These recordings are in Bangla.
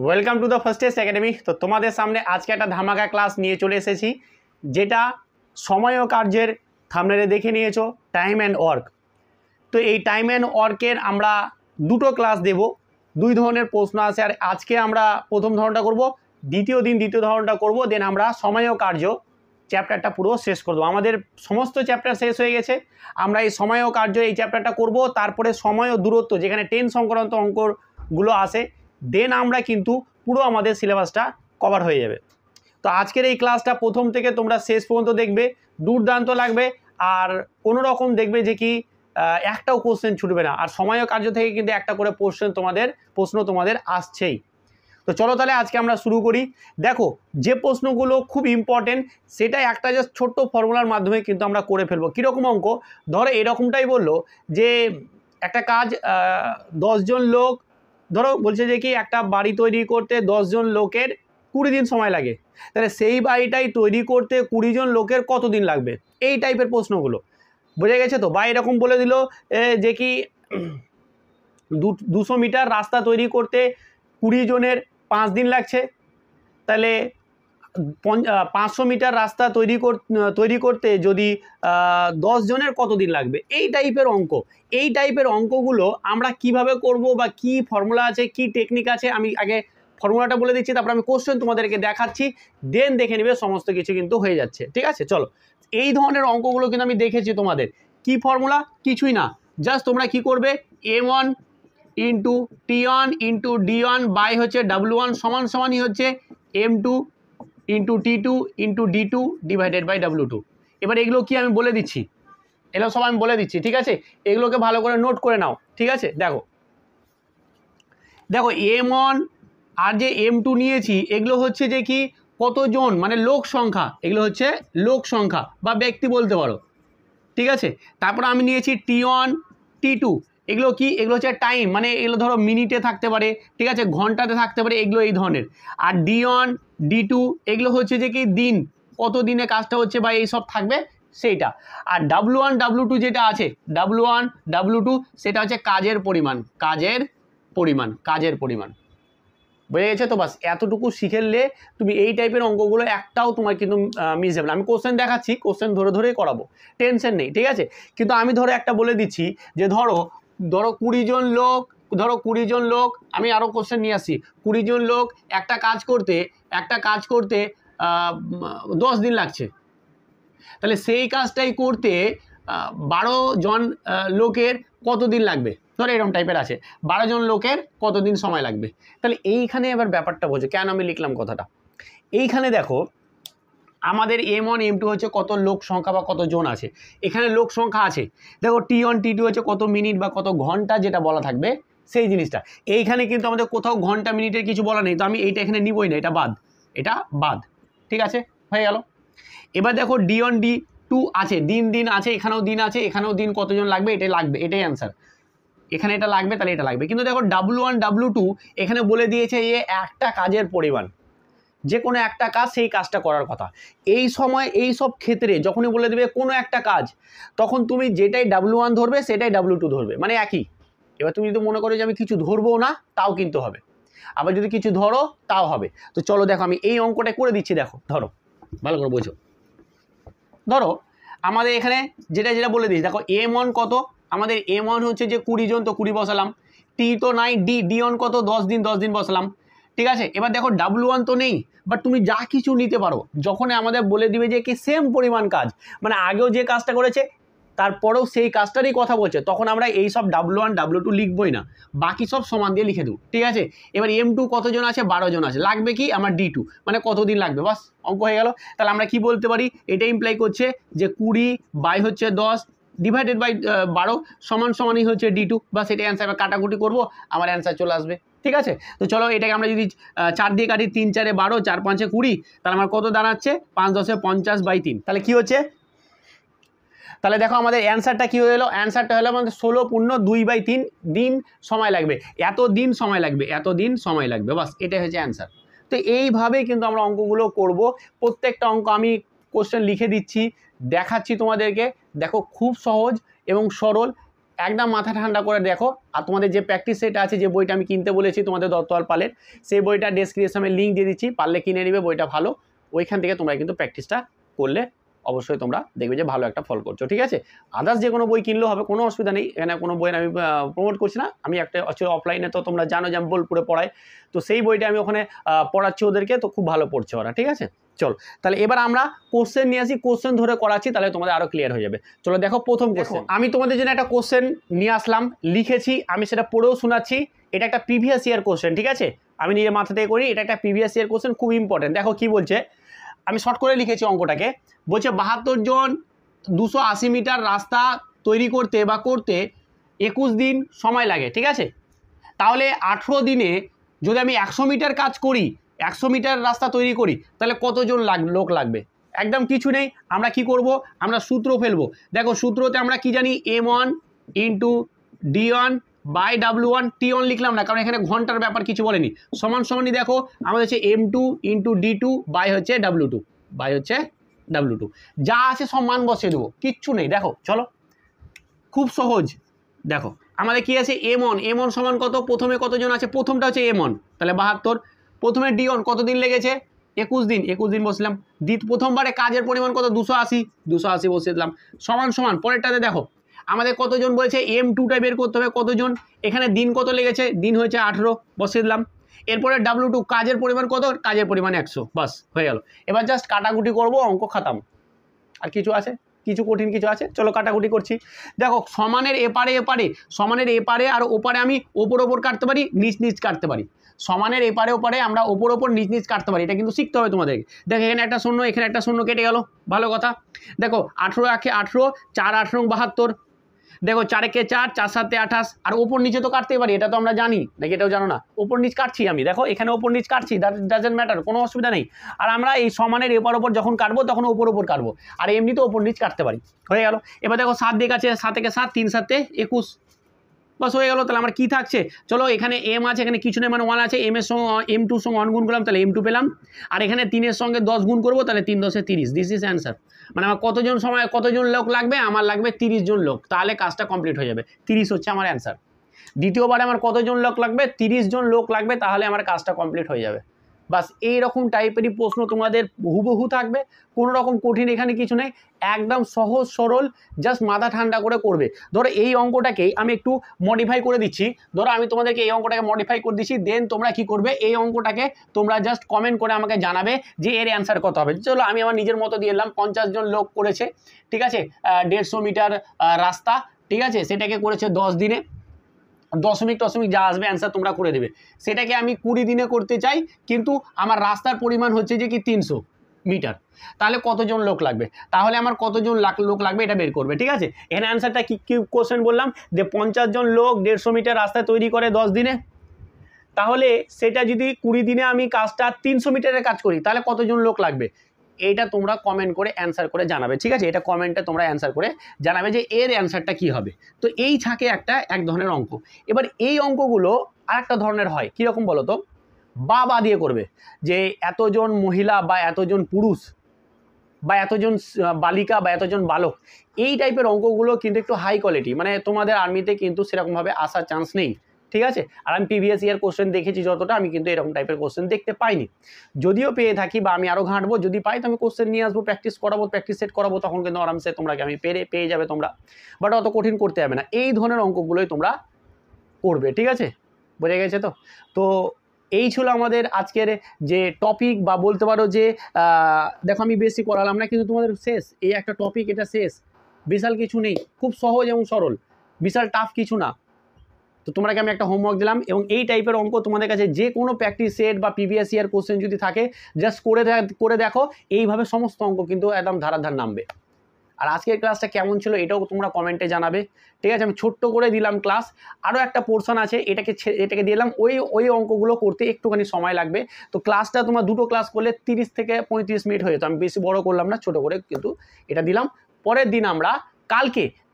Welcome to the first S academy. তো তোমাদের সামনে আজকে একটা ধামাকা ক্লাস নিয়ে চলে এসেছি, যেটা সময় ও কার্যের থাম্বনেলে দেখে নিয়েছো, টাইম অ্যান্ড ওয়ার্ক। তো এই টাইম অ্যান্ড ওয়ার্কের আমরা দুটো ক্লাস দেব, দুই ধরনের প্রশ্ন আছে। আর আজকে আমরা প্রথম ধরনটা করব, দ্বিতীয় ধরনটা করব, দেন আমরা সময় ও কার্য চ্যাপ্টারটা পুরো শেষ করে দেবো। আমাদের সমস্ত চ্যাপ্টার শেষ হয়ে গেছে, আমরা এই সময় ও কার্য এই চ্যাপ্টারটা করব। তারপরে সময় ও দূরত্ব, যেখানে 10 সংক্রান্ত অঙ্কগুলো আসে, দেন আমরা কিন্তু পুরো আমাদের সিলেবাসটা কভার হয়ে যাবে। তো আজকের এই ক্লাসটা প্রথম থেকে তোমরা শেষ পর্যন্ত দেখবে, দুর্দান্ত লাগবে। আর কোনো রকম দেখবে যে কি একটাও কোশ্চেন ছুটবে না। আর সময় ও কার্য থেকে কিন্তু একটা করে প্রশ্ন তোমাদের আসছেই। তো চলো তাহলে আজকে আমরা শুরু করি। দেখো, যে প্রশ্নগুলো খুব ইম্পর্টেন্ট, সেটা একটা জাস্ট ছোট্ট ফর্মুলার মাধ্যমে কিন্তু আমরা করে ফেলবো। কীরকম অঙ্ক? ধরো এরকমটাই বললো যে একটা কাজ 10 জন লোক, ধরো বলছে যে কি একটা বাড়ি তৈরি করতে 10 জন লোকের 20 দিন সময় লাগে, তাহলে সেই বাড়িটাই তৈরি করতে 20 জন লোকের কত দিন লাগবে? এই টাইপের প্রশ্নগুলো বোঝা গেছে তো? বা এরকম বলে দিল যে কি 200 মিটার রাস্তা তৈরি করতে 20 জনের 5 দিন লাগছে, তাহলে 500 মিটার রাস্তা তৈরি করতে যদি 10 জনের কত দিন লাগবে? এই টাইপের অঙ্কগুলো আমরা কিভাবে করব বা কি ফর্মুলা আছে, কি টেকনিক আছে, আমি আগে ফর্মুলাটা বলে দিচ্ছি, তারপর আমি কোশ্চেন তোমাদেরকে দেখাচ্ছি, দেন দেখে নেবে সমস্ত কিছু কিন্তু হয়ে যাচ্ছে। ঠিক আছে, চলো। এই ধরনের অঙ্কগুলো কিন্তু আমি দেখেছি তোমাদের। কি ফর্মুলা? কিছুই না, জাস্ট তোমরা কি করবে, m1 into t1 into d1 by হচ্ছে w1 সমানই হচ্ছে m2 into t2 into d2 divided by w2। এবার এগুলো কি আমি বলে দিচ্ছি, এগুলো সব আমি বলে দিচ্ছি, ঠিক আছে? এগুলোকে ভালো করে নোট করে নাও, ঠিক আছে? দেখো m1 আর যে m2 নিয়েছি, এগুলো হচ্ছে যে কি কতজন, মানে লোক সংখ্যা, এগুলো হচ্ছে লোক সংখ্যা বা ব্যক্তি বলতে পারো, ঠিক আছে? তারপর আমি নিয়েছি t1 t2, এগুলো কি? এগুলো হচ্ছে টাইম, মানে এগুলো ধরো মিনিটে থাকতে পারে, ঠিক আছে, ঘন্টাতে থাকতে পারে, এগুলো এই ধরনের। আর d1 d2 এগুলো হচ্ছে যে কি দিন, কত দিনে কাজটা হচ্ছে বা এই সব থাকবে সেইটা। আর w1 w2 যেটা আছে, w1 w2 সেটা হচ্ছে কাজের পরিমাণ। বুঝে গেছে তো? বাস এতটুকু শিখেলে তুমি এই টাইপের অঙ্কগুলো একটাও তোমার কিন্তু মিস যাবে না। আমি কোশ্চেন দেখাচ্ছি, কোশ্চেন ধরে করাবো, টেনশন নেই, ঠিক আছে? কিন্তু আমি ধরো একটা বলে দিচ্ছি যে ধরো 20 জন লোক, আমি আরও কোশ্চেন নিয়ে আসছি। 20 জন লোক একটা কাজ করতে 10 দিন লাগছে, তাহলে সেই কাজটাই করতে 12 জন লোকের কত দিন লাগবে? ধরো এরকম টাইপের আছে, 12 জন লোকের কত দিন সময় লাগবে। তাহলে এইখানে এবার ব্যাপারটা বোঝো, কেন আমি লিখলাম কথাটা। এইখানে দেখো, আমাদের m1 m2 হচ্ছে কত লোক সংখ্যা বা কত জন আছে, এখানে লোক সংখ্যা আছে। দেখো t1 t2 হচ্ছে কত মিনিট বা কত ঘন্টা, যেটা বলা থাকবে সেই জিনিসটা। এইখানে কিন্তু আমাদের কোথাও ঘন্টা মিনিটের কিছু বলা নেই, তো আমি এইটা এখানে নিবই না, এটা বাদ, ঠিক আছে? হয়ে গেল। এবার দেখো d1 d2 আছে, দিন আছে, এখানেও দিন আছে, এখানেও দিন, কতজন লাগবে? এটাই অ্যান্সার। এখানে এটা লাগবে, তাহলে এটা লাগবে। কিন্তু দেখো w1 w2 এখানে বলে দিয়েছে যে একটা কাজের পরিমাণ, যে কোনো একটা কাজ, সেই কাজটা করার কথা। এই সময় এই সব ক্ষেত্রে যখনই বলে দেবে কোনো একটা কাজ, তখন তুমি যেটাই w1 ধরবে সেটাই w2 ধরবে, মানে একই। এবার তুমি যদি মনে করো যে আমি কিছু ধরবো না, তাও কিন্তু হবে, আবার যদি কিছু ধরো তাও হবে। তো চলো দেখো, আমি এই অঙ্কটা করে দিচ্ছি। দেখো, ধরো ভালো করে বোঝো। ধরো আমাদের এখানে যেটা বলে দিচ্ছি, দেখো m1 কত, আমাদের m1 হচ্ছে যে 20 জন, তো 20 বসালাম। t তো নাই, d1 কত, 10 দিন বসালাম, ঠিক আছে? এবার দেখো w1 তো নেই, বাট তুমি যা কিছু নিতে পারো, যখন আমাদের বলে দিবে যে কি সেম পরিমাণ কাজ, মানে আগেও যে কাজটা করেছে তারপরেও সেই কাজটারই কথা বলছে, তখন আমরা এই সব w1 w2 লিখবই না, বাকি সব সমান দিয়ে লিখে দেবো, ঠিক আছে? এবার m2 কতজন আছে? 12 জন আছে, লাগবে কি আমার d2, মানে কতদিন লাগবে, বাস অঙ্ক হয়ে গেল। তাহলে আমরা কি বলতে পারি, এটা ইমপ্লাই করছে যে 20 বাই হচ্ছে 10 ডিভাইডেড বাই 12 সমানই হচ্ছে d2, বা সেটা অ্যান্সার। কাটাকুটি করবো, আমার অ্যান্সার চলে আসবে, ঠিক আছে? তো চলো এটাকে আমরা যদি 4 দিয়ে কাটি, 3 4 12, 4 5 20, তাহলে আমার কত দাঁড়াচ্ছে? 5 10 50 বাই 3। তাহলে কি হচ্ছে? তাহলে দেখো আমাদের অ্যান্সারটা কী হয়ে গেলো, অ্যান্সারটা হলো আমাদের 16 পূর্ণ 2/3 দিন সময় লাগবে, এত দিন সময় লাগবে, বাস এটাই হচ্ছে অ্যান্সার। তো এইভাবেই কিন্তু আমরা অঙ্কগুলো করব। প্রত্যেকটা অঙ্ক আমি কোশ্চেন লিখে দিচ্ছি, দেখাচ্ছি তোমাদেরকে। দেখো খুব সহজ এবং সরল, একদম মাথা ঠান্ডা করে দেখো। আর তোমাদের যে প্র্যাকটিস সেট আছে, যে বইটা আমি কিনতে বলেছি তোমাদের দত্তওয়াল পালের, সেই বইটা ডেসক্রিপশনে লিঙ্ক দিয়ে দিচ্ছি, পারলে কিনে নিবে, বইটা ভালো। ওইখান থেকে তোমরা কিন্তু প্র্যাকটিসটা করলে অবশ্যই তোমরা দেখবে যে ভালো একটা ফল করছো, ঠিক আছে। আদার্স যে কোনো বই কিনলেও হবে, কোনো অসুবিধা নেই, এখানে কোনো বই আমি প্রমোট করছি না। আমি একটা অফলাইনে তো তোমরা জানো যে আমি বোলপুরে পড়াই, তো সেই বইটা আমি ওখানে পড়াচ্ছি ওদেরকে, তো খুব ভালো পড়ছে ওরা, ঠিক আছে। চল তাহলে এবার আমরা কোশ্চেন নিয়ে আসি, কোশ্চেন ধরে করাচ্ছি, তাহলে তোমাদের আরও ক্লিয়ার হয়ে যাবে। চলো দেখো প্রথম কোশ্চেন, আমি তোমাদের জন্য একটা কোশ্চেন নিয়ে আসলাম, লিখেছি, আমি সেটা পড়েও শোনাচ্ছি। এটা একটা প্রিভিয়াস ইয়ার কোশ্চেন, ঠিক আছে, আমি নিজের মাথা থেকে করি, এটা একটা প্রিভিয়াস ইয়ার কোশ্চেন, খুব ইম্পর্টেন্ট। দেখো কি বলছে, আমি শর্ট করে লিখেছি অঙ্কটাকে। বলছে 72 জন 280 মিটার রাস্তা তৈরি করতে বা করতে 21 দিন সময় লাগে, ঠিক আছে। তাহলে 18 দিনে যদি আমি 100 মিটার কাজ করি, 100 মিটার রাস্তা তৈরি করি, তাহলে কতজন লোক লাগবে? একদম কিছু নেই, আমরা কি করব, আমরা সূত্র ফেলবো। দেখো সূত্রতে আমরা কি জানি, M1 into D1 by W1, T1 লিখলাম না, কারণ এখানে ঘন্টার ব্যাপার কিছু বলেনি। সমান সমানই দেখো আমাদের হচ্ছে M2 ইন্টু D2 বাই হচ্ছে W2, বাই হচ্ছে W2, যা আছে সব মান বসিয়ে দেবো, কিচ্ছু নেই। দেখো চলো খুব সহজ। দেখো আমাদের কি আছে, M1 সমান কত, প্রথমে কতজন আছে, প্রথমটা হচ্ছে M1, তাহলে 72। প্রথমে D1 কতদিন লেগেছে, 21 দিন, 21 দিন বসলাম। প্রথমবারে কাজের পরিমাণ কত, 280 বসিয়ে দিলাম, সমান সমান। পরেরটাতে দেখো আমাদের কতজন বলেছে, M2টা বের করতে হবে কতজন, এখানে দিন কত লেগেছে, দিন হয়েছে 18, বসিয়ে দিলাম। এরপরে W2 কাজের পরিমাণ কত, কাজের পরিমাণ 100, বাস হয়ে গেল। এবার জাস্ট কাটাকুটি করবো, অঙ্ক খাতাম। আর কিছু আছে, কিছু কঠিন কিছু আছে, চলো কাটাকুটি করছি। দেখো সমানের এপারে আর ওপারে আমি ওপর কাটতে পারি, নিচ কাটতে পারি। সমানের এপারে ওপারে আমরা ওপর নিচ কাটতে পারি, এটা কিন্তু শিখতে হবে তোমাদেরকে। দেখো এখানে একটা শূন্য, এখানে একটা শূন্য কেটে গেল, ভালো কথা। দেখো 18 একে 18, 4 8 72, দেখো 4 একে 4, 4 7 28, আর ওপর নিচে তো কাটতেই পারি, এটা তো আমরা জানি নাকি, এটাও জানো না। ওপর নিচ কাটছি আমি, দেখো এখানে ওপর নিচ কাটছি, দ্যাট ডাজন্ট ম্যাটার, কোনো অসুবিধা নেই। আর আমরা এই সমানের এপার ওপর যখন কাটবো তখন ওপর কাটবো, আর এমনিতে ওপর নিচ কাটতে পারি, হয়ে গেল। এবার দেখো 7 দিক আছে, 7 একে 7, 3 7 21, বাস হয়ে গেল। তাহলে আমার কি থাকছে, চলো এখানে M আছে, এখানে কিছু নেই, মানে 1 আছে, M এর সঙ্গে M2 সঙ্গে 1 গুণ করলাম, তাহলে M2 পেলাম। আর এখানে 3 এর সঙ্গে 10 গুণ করবো, তাহলে 3 10 30, দিস ইজ অ্যান্সার। মানে আমার কতজন লোক লাগবে, আমার লাগবে 30 জন লোক, তাহলে কাজটা কমপ্লিট হয়ে যাবে। 30 হচ্ছে আমার অ্যান্সার। দ্বিতীয়বারে আমার কতজন লোক লাগবে, 30 জন লোক লাগবে, তাহলে আমার কাজটা কমপ্লিট হয়ে যাবে। বাস এইরকম টাইপেরই প্রশ্ন তোমাদের হুবহু থাকবে, কোনো রকম কঠিন এখানে কিছু নেই, একদম সহজ সরল, জাস্ট মাথা ঠান্ডা করে করবে। ধরো এই অঙ্কটাকেই আমি একটু মডিফাই করে দিচ্ছি, ধরো আমি তোমাদেরকে এই অঙ্কটাকে মডিফাই করে দিচ্ছি, দেন তোমরা কি করবে, এই অঙ্কটাকে তোমরা জাস্ট কমেন্ট করে আমাকে জানাবে যে এর অ্যান্সার কত হবে। চলো আমি আমার নিজের মতো দিয়ে এলাম, 50 জন লোক করেছে, ঠিক আছে, 150 মিটার রাস্তা, ঠিক আছে, সেটাকে করেছে 10 দিনে, দশমিক যা আসবে অ্যান্সার তোমরা করে দেবে। সেটাকে আমি 20 দিনে করতে চাই, কিন্তু আমার রাস্তার পরিমাণ হচ্ছে যে কি 300 মিটার, তাহলে কতজন লোক লাগবে, তাহলে আমার কতজন লোক লাগবে এটা বের করবে, ঠিক আছে। এখানে অ্যান্সারটা কি কোশ্চেন বললাম, যে 50 জন লোক 150 মিটার রাস্তা তৈরি করে 10 দিনে, তাহলে সেটা যদি 20 দিনে আমি কাজটা 300 মিটারের কাজ করি, তাহলে কতজন লোক লাগবে, এইটা তোমরা কমেন্ট করে অ্যান্সার করে জানাবে, ঠিক আছে। এটা কমেন্টে তোমরা অ্যান্সার করে জানাবে যে এর অ্যান্সারটা কি হবে। তো এই থাকে এক ধরনের অঙ্ক। এবার এই অঙ্কগুলো আরেকটা ধরনের হয়, কীরকম বলো তো, বা দিয়ে করবে, যে এতজন মহিলা বা এতজন পুরুষ বা এতজন বালিকা বা এতজন বালক, এই টাইপের অঙ্কগুলো কিন্তু একটু হাই কোয়ালিটি, মানে তোমাদের আর্মিতে কিন্তু সেরকমভাবে আসার চান্স নেই, ঠিক আছে। আর আমি প্রিভিয়াস ইয়ার কোশ্চেন দেখেছি যতটা, আমি কিন্তু এরকম টাইপের কোশ্চেন দেখতে পাইনি, যদিও পেয়ে থাকি বা আমি আরও ঘাঁটবো, যদি পাই তো আমি কোশ্চেন নিয়ে আসবো, প্র্যাকটিস সেট করাবো, তখন কিন্তু আরামসে তোমরাকে আমি পেয়ে যাবে তোমরা, বাট অত কঠিন করতে হবে না, এই ধরনের অঙ্কগুলোই তোমরা করবে, ঠিক আছে, বোঝা গেছে তো। তো এই ছিল আমাদের আজকের যে টপিক, বা বলতে পারো যে দেখো আমি বেশি করালাম না, কিন্তু তোমাদের শেষ এই একটা টপিক, এটা শেষ, বিশাল কিছু নেই, খুব সহজ এবং সরল, বিশাল টাফ কিছু না। তো তোমাকে আমি একটা হোমওয়ার্ক দিলাম, এবং এই টাইপের অঙ্ক তোমাদের কাছে যে কোনো প্র্যাকটিস সেট বা প্রিভিয়াস ইয়ার কোশ্চেন যদি থাকে, জাস্ট করে দেখো, এইভাবে সমস্ত অঙ্ক কিন্তু একদম ধারাধার নামবে। আর আজকের ক্লাসটা কেমন ছিল এটাও তোমরা কমেন্টে জানাবে, ঠিক আছে। আমি ছোট্ট করে দিলাম ক্লাস, আরও একটা পোর্শন আছে, এটাকে দিলাম, ওই অঙ্কগুলো করতে একটুখানি সময় লাগবে। তো ক্লাসটা তোমার দুটো ক্লাস করলে 30 থেকে 35 মিনিট হয়ে যেত, আমি বেশি বড় করলাম না, ছোট করে কিন্তু এটা দিলাম। পরের দিন আমরা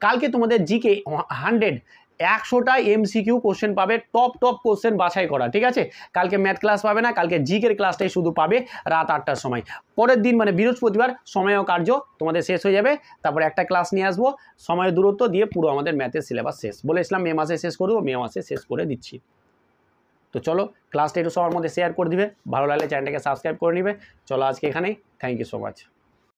কালকে তোমাদের জিকে 100 100টা এমসিকিউ কোশ্চেন পাবে, টপ কোশ্চেন বাছাই করা, ঠিক আছে। কালকে ম্যাথ ক্লাস পাবে না, কালকে জিকের ক্লাসটাই শুধু পাবে রাত 8টার সময়। পরের দিন মানে বৃহস্পতিবার সময় ও কার্য তোমাদের শেষ হয়ে যাবে, তারপরে একটা ক্লাস নিয়ে আসবো, সময় দূরত্ব দিয়ে পুরো আমাদের ম্যাথের সিলেবাস শেষ। বলেছিলাম মে মাসে শেষ করবো, মে মাসে শেষ করে দিচ্ছি। তো চলো ক্লাসটা একটু সবার মধ্যে শেয়ার করে দিবে, ভালো লাগলে চ্যানেলটাকে সাবস্ক্রাইব করে নিবে। চলো আজকে এখানেই, থ্যাংক ইউ সো মাচ।